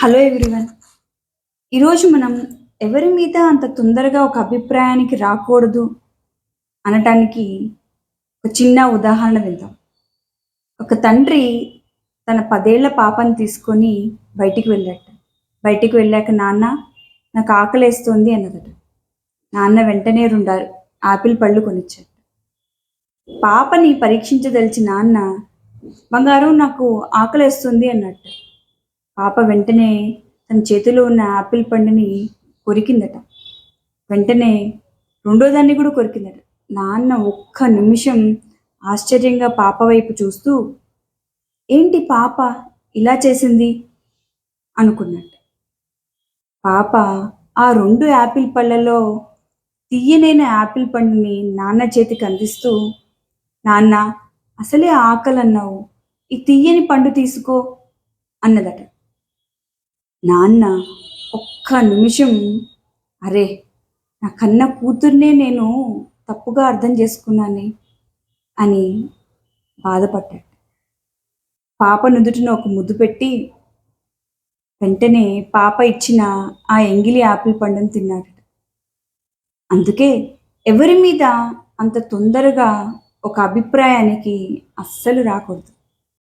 Hello everyone. ఈరోజు మనం ఎవరి మీద అంత తొందరగా ఒక అభిప్రాయానికి రాకూడదు అనటానికి ఒక చిన్న ఉదాహరణ విందాం. ఒక తండ్రి తన 10 ఏళ్ల పాపని తీసుకొని బయటికి వెళ్ళాట. బయటికి వెళ్ళాక నాన్న నాకు ఆకలేస్తోంది అన్నదట. నాన్న వెంటనే 2 ఆపిల్ పళ్ళు కొనిచ్చాడు. పాపని పరీక్షించదలిచి నాన్న బంగారం నాకు ఆకలేస్తుంది అన్నట్టు. పాప వెంటనే తన చేతిలో ఉన్న ఆపిల్ పండుని కొరికిందట. వెంటనే రెండో దాన్ని కూడా కొరికిందట. నాన్న ఒక్క నిమిషం ఆశ్చర్యంగా పాప వైపు చూస్తూ, ఏంటి పాప ఇలా చేసింది అనుకున్నట్టు. పాప ఆ 2 యాపిల్ పళ్ళలో తీయనైన యాపిల్ పండుని నాన్న చేతికి అందిస్తూ, నాన్న అసలే ఆకలన్నావు, ఈ తీయని పండు తీసుకో అన్నదట. నాన్న ఒక్క నిమిషం, అరే నా కన్న కూతుర్నే నేను తప్పుగా అర్థం చేసుకున్నానే అని బాధపడ్డాడు. పాప నుదుటిన ఒక ముద్దు పెట్టి వెంటనే పాప ఇచ్చిన ఆ ఎంగిలి ఆపిల్ పండును తిన్నాడు. అందుకే ఎవరి మీద అంత తొందరగా ఒక అభిప్రాయానికి అస్సలు రాకూడదు.